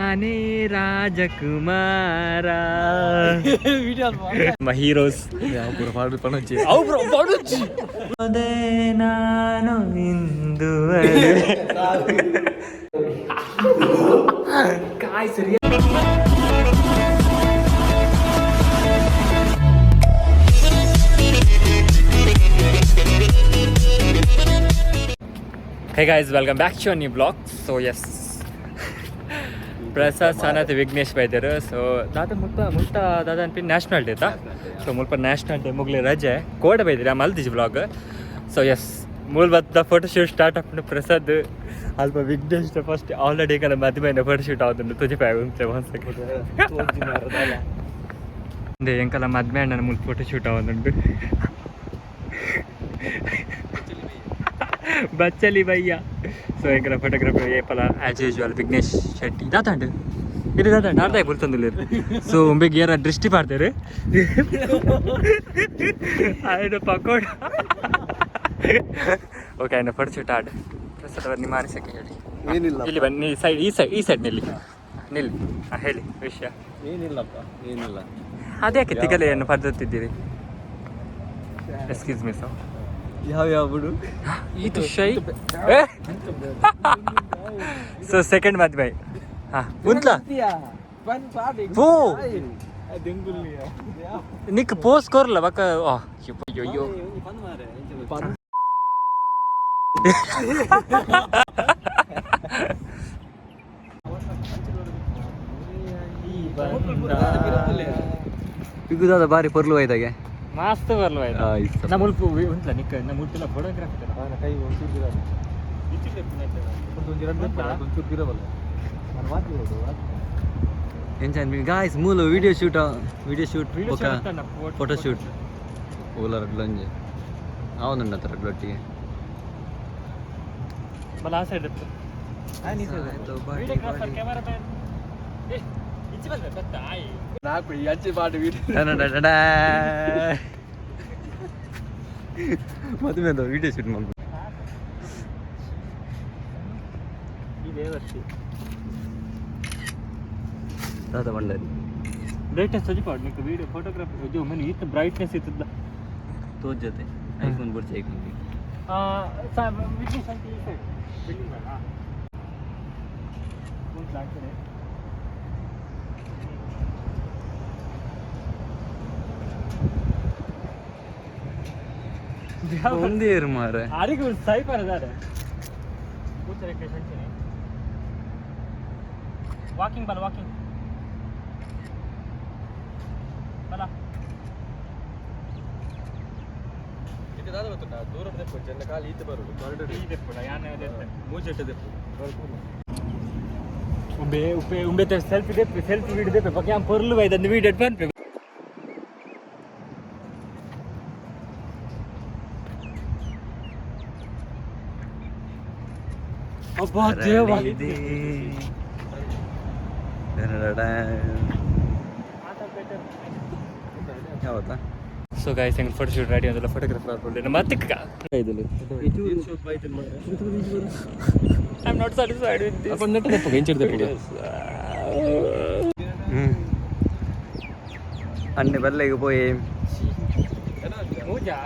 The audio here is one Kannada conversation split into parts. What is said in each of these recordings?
ನಾನೇ ರಾಜಕುಮಾರ ಹೀರೋಸ್ ಅದೇ ನಾನು ಇಂದು ಕಾಯ್ ಸರಿ. Hey guys, welcome back to a new vlog. So yes, Prasad ಸಾನತ್ Vignesh ಬೈದರು. ಸೊ ಮುಲ್ತ ದಾದ ಅನ್ಪಿನ್ ನ್ಯಾಷನಲ್ ಡೇ ತಾ. ಸೊ ಮುಲ್ಪ ನ್ಯಾಷನಲ್ ಡೇ ಮುಗ್ಲಿ ರಜೆ ಕೋಡೆ ಬೈದಿರಿ ಮಲ್ದಿಜ್ ವ್ಲಾಗ್. ಸೊ ಎಸ್ ಮೂಲ್ ಬತ್ತ ಫೋಟೋಶೂಟ್ ಸ್ಟಾರ್ಟ್ ಅಪ್ ಪ್ರಸಾದ್ ಅಲ್ಪ ವಿಘ್ನೇಶ್ ಫಸ್ಟ್ ಆಲ್ರೆಡಿ ಕಲ ಮದುವೆನ ಫೋಟೋಶೂಟ್ ಆಗುದು ತುಜಿ ಪಾಯ ಉಂಟೆ ಒಂದೇ ಎಂಕಲ ಮದುವೆ ನನ್ನ ಮುಲ್ ಫೋಟೋಶೂಟ್ ಆಗುದುಂಟು ಬಚ್ಚಲಿ ಭಯ್ಯ. ಸೊ ಎಂಕಲ ಫೋಟೋಗ್ರಾಫರ್ ಏಪಲ ಆ್ಯಸ್ ಯೂಶುವಲ್ ವಿಘ್ನೇಶ್ ಶೆಟ್ಟಿ ದಾತಾಂಡು ಇದು ದಾತಾಂಡು ಅರ್ಧ ಬರ್ತಂದಿಲ್ಲ. ಸೊ ಒಮ್ಮೆಗೆ ಏರ ದೃಷ್ಟಿ ಪಾಡ್ತಾರೆ ಆಯ್ತು ಪಕೋಡ. ಓಕೆ ಆಯ್ನ ಫೋಟೋಶೂಟ್ ಆಡ್ ಪ್ರಸಾದ್ ನಿಮ್ಮ ಅನಿಸಿಕೆ ಹೇಳಿ. ಏನಿಲ್ಲ ಇಲ್ಲಿ ಬನ್ನಿ ಈ ಸೈಡ್ ನಿಲ್ಲಿ ಹೇಳಿ ವಿಷಯ. ಏನಿಲ್ಲಪ್ಪ ಏನಿಲ್ಲ. ಅದ್ಯಾಕೆ ತಿಗಲೆಯನ್ನು ಪದ್ಧತಿದ್ದೀರಿ? Excuse me sir. ಯಾವ ಬಿಡು ಇದು ಶೈ. ಸೊ ಸೆಕೆಂಡ್ ಮದ್ವೆ ಉಂಟ್ಲ ಪೋ ನಿಕ್ ಪೋಸ್ ಕೊರ್ಲ ಬಕ್ಕ ಅಯ್ಯೋ ಬಿಗುದಾದ ಬಾರಿ ಪೊರ್ಲು ಒಯ್ದಾಗೆ ಮಸ್ತ್ ಬರ್ಲು ಆಯ್ತು. ನಮ್ಮ ಉಲ್ಪು ಉಂಟ್ಲ ನಿಕ್ಕ ನಮ್ಮ ಉಲ್ಪೆಲ್ಲ ಫೋಟೋಗ್ರಾಫಿ ಕೈ ಎಂಚಾನ್ ಗಾಯ್ಸ್ ಮೂಲ ವಿಡಿಯೋ ಶೂಟ್ ಫೋಟೋ ಶೂಟ್ ಓಲರ್ ಲಂಜೆ ಅವನುಂಡ ತರ ಒಟ್ಟಿಗೆ ಆ ಸೈಡ್ ಮದುವೆ ವಿಡಿಯೋ ಶೂಟ್ ಮಾಡ್ಬೋದು. ದಾದ ಬಂಡರಿ ಬ್ರೈಟ್ನೆಸ್ ಸಜಿ ಪಾಡ್ ನಿಕ್ಕ ವಿಡಿಯೋ ಫೋಟೋಗ್ರಾಫಿ ಇದು ಮನೆ ಈತ ಬ್ರೈಟ್ನೆಸ್ ಇತ್ತದ ತೋಜ್ ಜೊತೆ ಐಫೋನ್ ಬರ್ಚೆ ಐಫೋನ್ ವಿಘ್ನೇಶ್ ಅಂತ ಈ ಸೈಡ್ ಬಿಲ್ಡಿಂಗ್ ಬೇಡ ಮುಂದೆ ಆಗ್ತದೆ. ಒಂದೇ ಇರು ಮಾರೆ ಆರಿಗೆ ಒಂದು ಸೈಪರ್ ಅದಾರೆ ಕೂತರೆ ಸಂಚನೆ ವಾಕಿಂಗ್ ಬಲ ವಾಕಿಂಗ್ ಬಲ ಇದು ದಾದ ಗೊತ್ತುಂಟಾ ದೂರ ದೆಪ್ಪು ಚೆನ್ನ ಕಾಲಿ ಈತ ಬರುದು ಕಾರಿಡಾರ್ ಈ ದೆಪ್ಪುಡ ಯಾನೆ ದೆಪ್ಪು ಮೂಜೆಟ್ಟ ದೆಪ್ಪು ಉಂಬೆ ಸೆಲ್ಫಿ ವಿಡಿಯೋ ದೆಪ್ಪು ಬಗ್ಗೆ ಆಂ ಪೊರ್ಲು ವೈದಂದು ವಿಡಿಯೋ ಬಂತು. ಸೊ ಗೈಸ್ ಹೆಂಗೆ ಫೋಟೋ ಶೂಟ್ ರೆಡಿ ಅದೆಲ್ಲ ಫೋಟೋಗ್ರಾಫರ್ ಆಗ್ಬಿಟ್ಟು ಮತ್ತೆ I am not satisfied with this. ಅಪ್ಪ ನೆಟ್ ದಪ್ಪ ಗೆಂಚಿಡ್ದೆ ಅನ್ನೆ ಬಲ್ಲೆಗೆ ಪೋಯಿ ಮೂಜಾ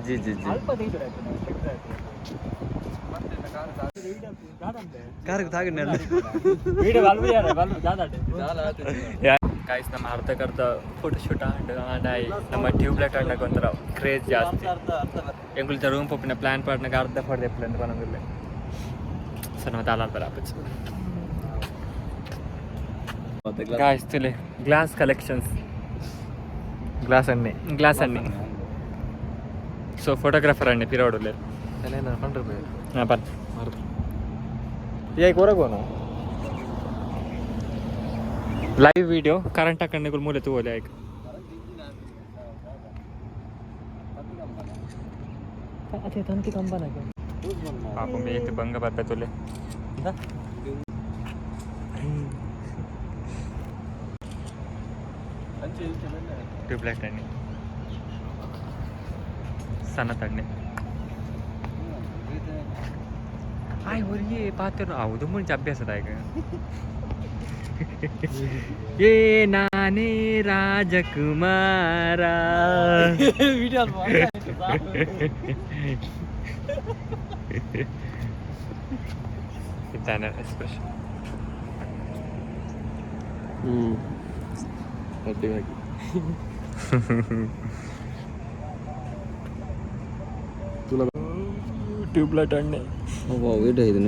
ಜಿ ಜಿ ಜಿ ಕಾರ್ಗೆ ತಾಗಣ್ಣಲ್ಲ ಗಾಯ್ಸ್ ನಮ್ಮ ಅರ್ಧಕರ್ಧ ಫೋಟೋಶೂಟ್ ಆಡಾಯಿ ನಮ್ಮ ಟ್ಯೂಬ್ಲೈಟ್ ಆಡ್ನಾಗ ಒಂಥರ ಕ್ರೇಜ್ ಜಾಸ್ತಿ ಎಂಗುಳಿತ ರೂಮ್ ಪಪ್ಪಿನ ಪ್ಲಾನ್ ಪಾಡ್ನಾಗ ಅರ್ಧ ಫೋಟೋ ಎಪ್ಪಲ ಅಂತ ಬಂದಿಲ್ಲ ಸರ್ ಮತ್ತೆ ಅಲ್ಲ ಬರಾಪಚ್ಚ ಗಾಯ್ಸ್ ತಿಳಿ ಗ್ಲಾಸ್ ಕಲೆಕ್ಷನ್ಸ್ ಗ್ಲಾಸ್ ಅನ್ನೆ ಸೊ ಫೋಟೋಗ್ರಾಫರ್ ಅನ್ನೆ ಪಿರೋಡಲ್ಲಿ ಹಾಂ ಬನ್ ಈಗ ಹೊರಗೋನು ಲೈವ್ ವಿಡಿಯೋ ಕರೆಂಟ್ ಹಾಕೊಂಡೆ ಮೂಲೆ ತಗೋಲಿ ಆಯ್ತು. ಅದೇ ತಂತಿ ಕಂಬನಾಗೆ ಪಾಪ ಮೇಯ್ತು ಬಂಗ ಬರ್ತಾ ತೊಲೆ ಟ್ಯೂಬ್ಲೈಟ್ ಎಣ್ಣೆ ಸಣ್ಣ ತಣ್ಣೆ ಆಯ್ ಹೊರಿಗೆ ಪಾತ್ರ ಹೌದು ಮುಂಚೆ ಅಭ್ಯಾಸದ ಈಗ ಏ ನಾನೇ ರಾಜಕುಮಾರ ಚಾನಲ್ ಎಕ್ಸ್ಪ್ರೆಷನ್ ಟ್ಯೂಬ್ಲೈಟ್ ಎಣ್ಣೆ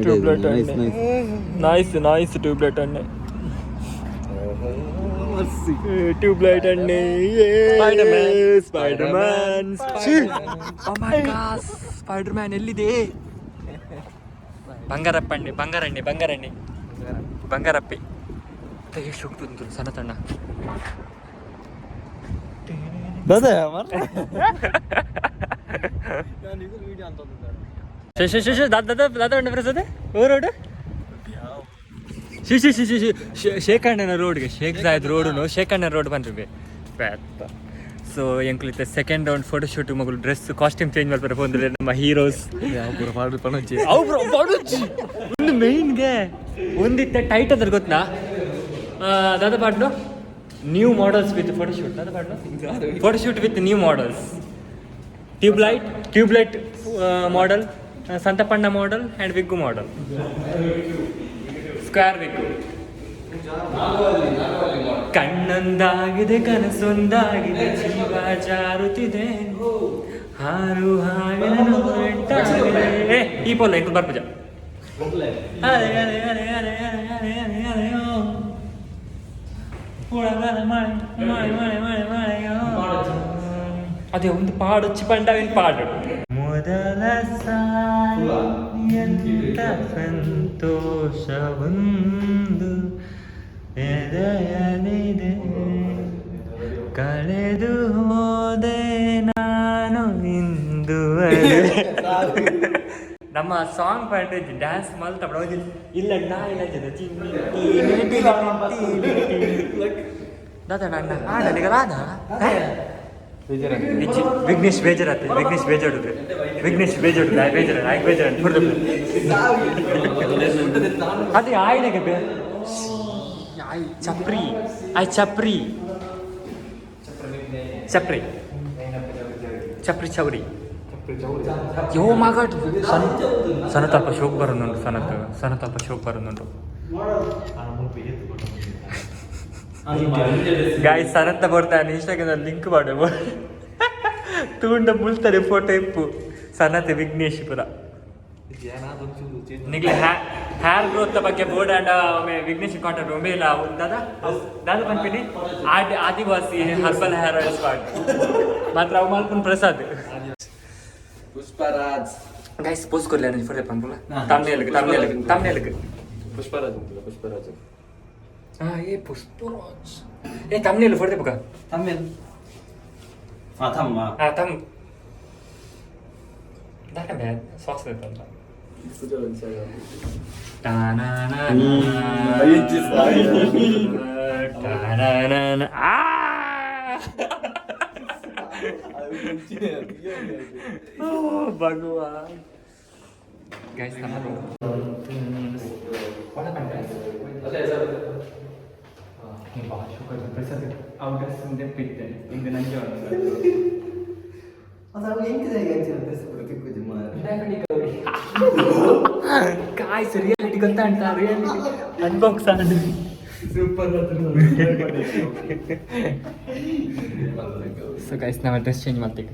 ಟ್ಯೂಬ್ಲೈಟ್ ಎಣ್ಣೆ ನೈಸ್ ಟ್ಯೂಬ್ಲೈಟ್ ಎಣ್ಣೆ ಟ್ಯೂಬ್ಲೈಟ್ ಎಣ್ಣೆ ಸ್ಪೈಡರ್ಮ್ಯಾನ್ ಎಲ್ಲಿದೆ ಬಂಗಾರಪ್ಪಿ ಎಷ್ಟು ಹೋಗ್ತದೆ ಸಣ್ಣ ತಣ್ಣ ರೋಡ್ ಶೇಖಣ್ಣನ ರೋಡ್ಗೆ ಶೇಖ್ ಜಾಯದ್ ರೋಡು ಶೇಖಣ್ಣ ರೋಡ್ ಬಂದ್ರಿ ಸೊ ಎಂಕ್ಲಿತ ಸೆಕೆಂಡ್ ರೌಂಡ್ ಫೋಟೋ ಶೂಟ್ ಮಗಳು ಡ್ರೆಸ್ ಕಾಸ್ಟ್ಯೂಮ್ ಚೇಂಜ್ ಮಾಡ್ತಾರೆ ಬಂದ್ರೆ ನಮ್ಮ ಹೀರೋಸ್ ಒಂದು ಮೇನ್ಗೆ ಒಂದಿತ್ತ ಟೈಟ್ ಅದ್ರ ಗೊತ್ತಾ ದಾದಾ ಪಾಡ್ನು ನ್ಯೂ ಮಾಡಲ್ಸ್ ವಿತ್ ಫೋಟೋಶೂಟ್ ದಾದಾ ಪಾಡ್ನು photoshoot with new models tube light model ಸಂತಪಣ್ಣ model and wig model square wig ಕಣ್ಣೊಂದಾಗಿದೆ ಕನಸೊಂದಾಗಿದೆ ಜೀವ ಜಾರುತ್ತಿದೆ ಹಾರು ಹಾಗೆ ಈ ಪೋಲ ಇಂಕು ಬರ್ಪುಜ ಅದೇ ಒಂದು ಪಾಡು ಚಿಪಂಡವಿನ ಪಾಡು ಮೊದಲ ಎಂತ ಸಂತೋಷವೊಂದು ಎದೆಯಲಿದೆ ಕಳೆದು ಹೋದೆ ನಾನು ಇಂದು ನಮ್ಮ ಸಾಂಗ್ ಪಾಯಿಂಟ್ ಡ್ಯಾನ್ಸ್ ಮಲ್ತ ಇಲ್ಲ ದಾದಾ ನನ್ನ ಹಾಡಲಿಗ ರಾಧ ವಿಘ್ನೇಶ್ ಬೇಜಾರತ್ತೆ ವಿಘ್ನೇಶ್ ಬೇಜಾಡುದು ಅದೇ ಆಯ್ಲೆಗೆ ಚಪ್ರಿ ಚೌರಿ ಯೋ ಮಾಗಾಟ್ ಸನತಪ್ಪ ಶೋಕ್ ಬರೋದುಂಟು ಸನತಪ್ಪ ಶೋಕ್ ಬರೋದುಂಟು ಗಾಯ್ ಸನತ ಬರ್ತಾನೆ ಇನ್ಸ್ಟಾಗ್ರಾಮ್ ಲಿಂಕ್ ಮಾಡು ತೂಂಡ ಮುಳ್ತಾರೆ ಫೋಟೋ ಇಪ್ಪು ಸನತೆ ವಿಘ್ನೇಶ್ ಪುರ ನಿಗ್ಲೆ ಹೇರ್ ಗ್ರೋತ್ ಬಗ್ಗೆ ಬೋರ್ಡ್ ಆ್ಯಂಡ್ ಒಮ್ಮೆ ವಿಘ್ನೇಶ್ ಕಾಂಟ್ಯಾಕ್ಟ್ ಒಮ್ಮೆ ಇಲ್ಲ ದಾದ ಪನ್ಪಿನಿ ಆದಿವಾಸಿ ಹರ್ಬಲ್ ಹೇರ್ ಆಯಿಲ್ ಸ್ಪಾಟ್ ಮಾತ್ರ ಅವು ಮಾಲ್ಪುನ್ ಪ್ರಸಾದ್ ಪುಷ್ಪರಾಜ್ ಗೈಸ್ ಪೋಸ್ಟ್ ಕೊಡ್ಲಿ ನನಗೆ ಫೋಟೋ ಪಂಪುಲ ತಮ್ನೇಲ್ಗೆ ಪುಷ್ಪರಾಜ್ ಏ ಪುಷ್ಪರಾಜ್ ಏ ತಮ್ನೇಲ್ ಫೋಟೋ ಪಕ್ಕ ತಮ್ ದಾಟ ಬ್ಯಾಡ್ ಸಾಕ್ಸ್ ಬೇಕಂತ ಭಗವಾನ್ ಗೈಸ್ ಕಾಯ್ಸ್ ರಿಯಾಲಿಟಿ ಗೊತ್ತಂಟ ರಿಯಾಲಿಟಿ ಅನ್ಬಾಕ್ಸ್ ಆಡಿ ಸೂಪರ್ ಸೊ ಗೈಸ್ ನಾವು ಡ್ರೆಸ್ ಚೇಂಜ್ ಮಾಡ್ತೀವಿ